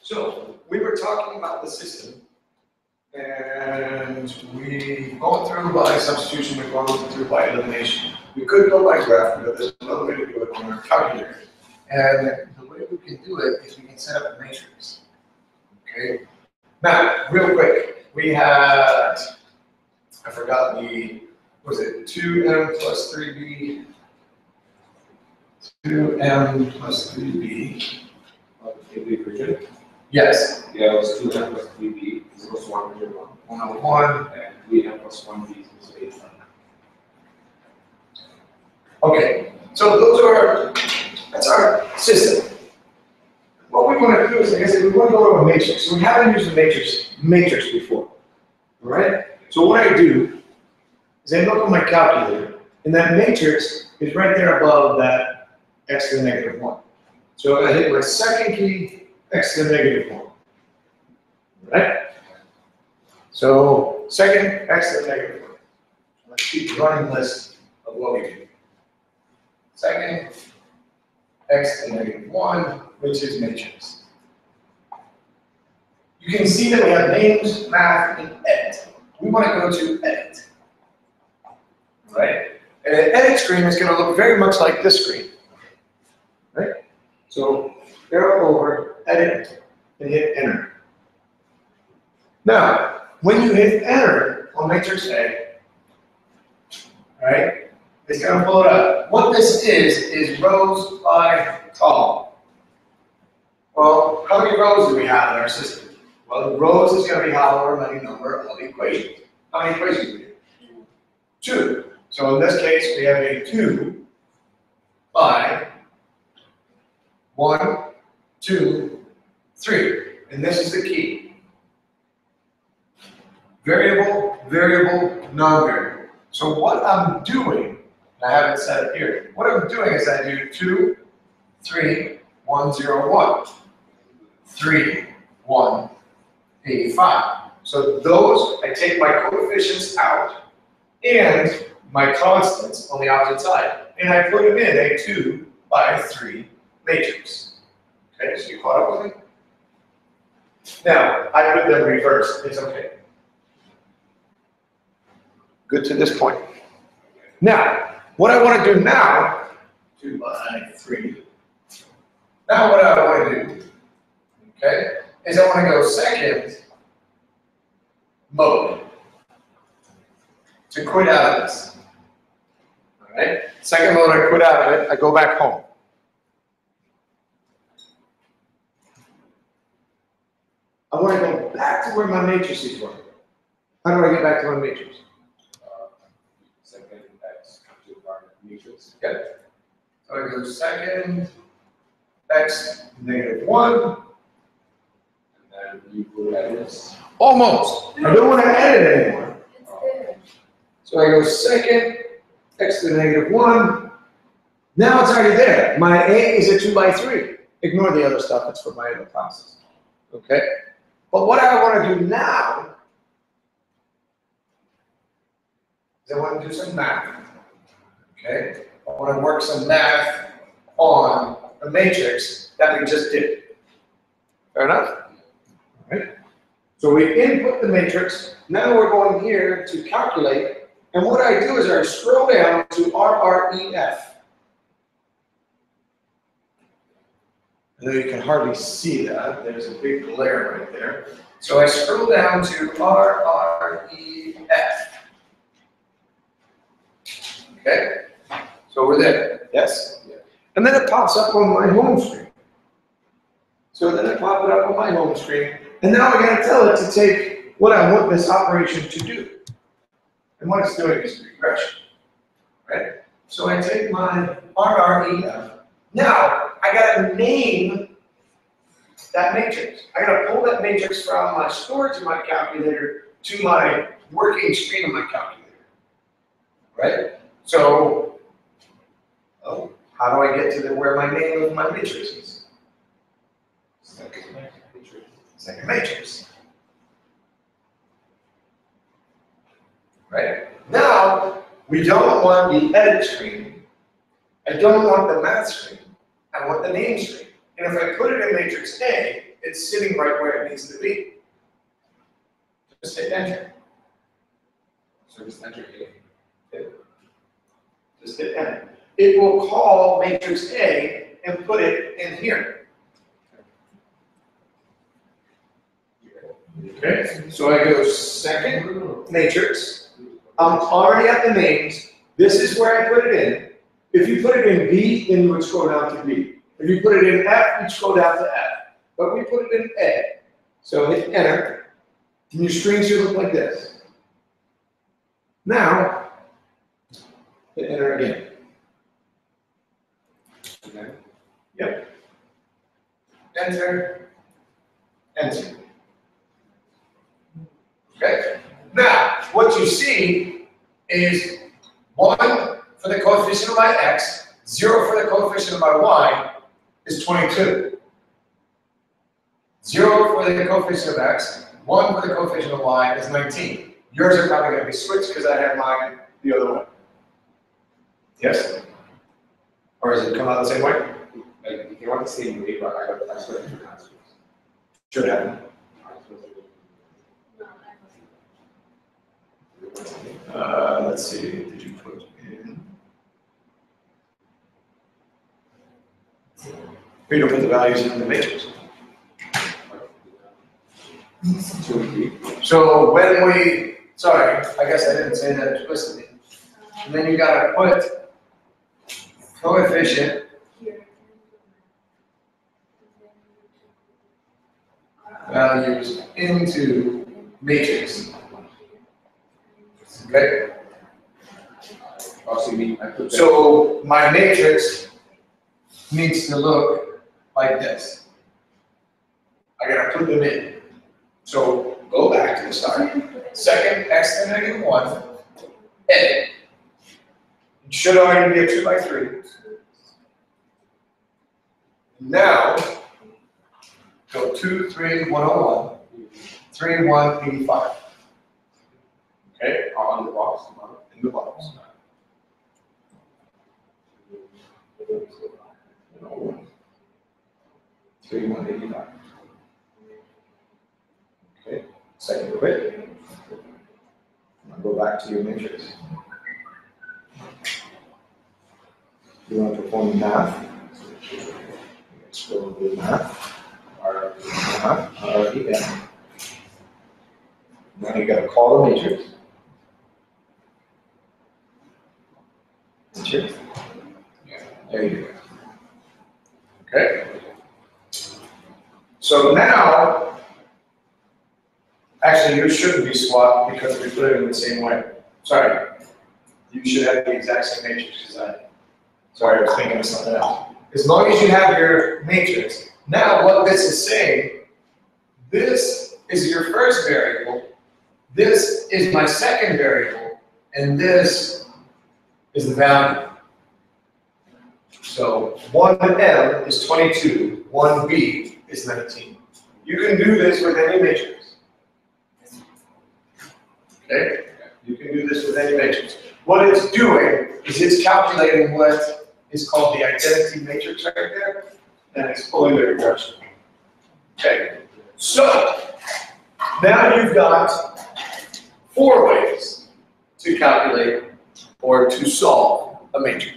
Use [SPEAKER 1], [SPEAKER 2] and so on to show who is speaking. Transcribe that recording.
[SPEAKER 1] So we were talking about the system, and we've gone through by substitution, we've gone through by elimination. We could go by graph, but there's another way to do it on our calculator. And the way we can do it is we can set up a matrix. Okay. Now, real quick, we had, I forgot the, was it 2m plus 3b? 2m plus 3b. Yes.
[SPEAKER 2] Yeah, it was 2m plus 3b, this was 101.
[SPEAKER 1] 101.
[SPEAKER 2] And 3m plus 1b is 8.
[SPEAKER 1] Okay, so that's our system. What we want to do is, like I said, we want to go to a matrix. So we haven't used a matrix before. All right? So what I do is I look at my calculator, and that matrix is right there above that x to the negative 1. So I hit my second key, x to the negative 1. All right? So second, x to the negative 1. Let's keep the running list of what we do. Second, x to the negative 1, which is matrix. You can see that we have names, math, and edit. We want to go to edit. Right? And an edit screen is going to look very much like this screen. Right? So arrow over, edit, and hit enter. Now, when you hit enter on matrix A, right, it's going to pull it up. What this is rows by column. Well, how many rows do we have in our system? Well, the rows is going to be however many number of equations. How many equations do we have? 2. So in this case, we have a 2 by 1, 2, 3. And this is the key. Variable, variable, non-variable. So what I'm doing, I have it set up here. What I'm doing is I do 2, 3, 1, 0, 1. 3, 1, 85. So those, I take my coefficients out and my constants on the opposite side. And I put them in a 2 by 3 matrix. Okay, so you caught up with me? Now, I put them reversed. It's okay. Good to this point. Now, what I want to do now, 2 by 3. Now what I want to do, okay, is I want to go second mode to quit out of this. All right? Second mode, I quit out of it, I go back home. I want to go back to where my matrices were. How do I get back to my matrix?
[SPEAKER 2] Second x to our matrix.
[SPEAKER 1] Okay. So I go second, x, negative 1.
[SPEAKER 2] And then you go edit this.
[SPEAKER 1] Almost. I don't want to edit anymore. So I go second, x to the negative 1. Now it's already there. My A is a 2 by 3. Ignore the other stuff, it's for my other classes. Okay? But what I want to do now is I want to do some math. Okay? I want to work some math on the matrix that we just did. Fair enough? All right. So we input the matrix. Now we're going here to calculate. And what I do is I scroll down to RREF. I know you can hardly see that. There's a big glare right there. So I scroll down to RREF. Okay? So we're there. Yes? Yeah. And then it pops up on my home screen. So then I pop it up on my home screen. And now I got to tell it to take what I want this operation to do. And what it's doing is regression. Right? So I take my RREF. Now, I got to name that matrix. I got to pull that matrix from my storage in my calculator to my working screen of my calculator. Right? So, how do I get to where my name of my matrix is? Second matrix. Right? Now, we don't want the edit screen. I don't want the math screen. I want the name screen. And if I put it in matrix A, it's sitting right where it needs to be. Just hit enter.
[SPEAKER 2] So just enter A.
[SPEAKER 1] Just hit enter. It will call matrix A and put it in here. Okay, so I go second matrix. I'm already at the names. This is where I put it in. If you put it in B, then you would scroll down to B. If you put it in F, you'd scroll down to F. But we put it in A. So hit enter, and your screen should look like this. Now, hit enter again.
[SPEAKER 2] Okay.
[SPEAKER 1] Yep. Enter, enter. Okay? Now, what you see is 1 for the coefficient of my x, 0 for the coefficient of my y is 22. 0 for the coefficient of x, 1 for the coefficient of y is 19. Yours are probably going to be switched because I have mine the other way. Yes? Or does it come out the same way?
[SPEAKER 2] Like, if you want the same way, but I swear to your answers.
[SPEAKER 1] Should happen. Let's see, did you put in? We don't put the values in the matrix. So when we, sorry, I guess I didn't say that explicitly. And then you gotta put coefficient values into matrix. Okay?
[SPEAKER 2] Also, you mean I put that.
[SPEAKER 1] So my matrix needs to look like this. I gotta put them in. So go back to the start. Second, x to the negative 1, edit. It should already be a 2 by 3. Now, go 2, 3, 101, 3, 1, 85. Okay,
[SPEAKER 2] On the box.
[SPEAKER 1] in the box. 3, 1, 85. Okay, second quit. Now go back to your matrix. You want to perform math? Let's go do math. REM. Now you got to call the matrix. Matrix. Yeah, there you go. Okay. So now, actually, you shouldn't be swapped because we put it in the same way. Sorry. You should have the exact same matrix as I. Sorry, I was thinking of something else. As long as you have your matrix, now what this is saying, this is your first variable, this is my second variable, and this is the value. So 1M is 22, 1B is 19. You can do this with any matrix. Okay? You can do this with any matrix. What it's doing is it's calculating what is called the identity matrix right there, and it's pulling the regression. Okay, so now you've got 4 ways to calculate or to solve a matrix.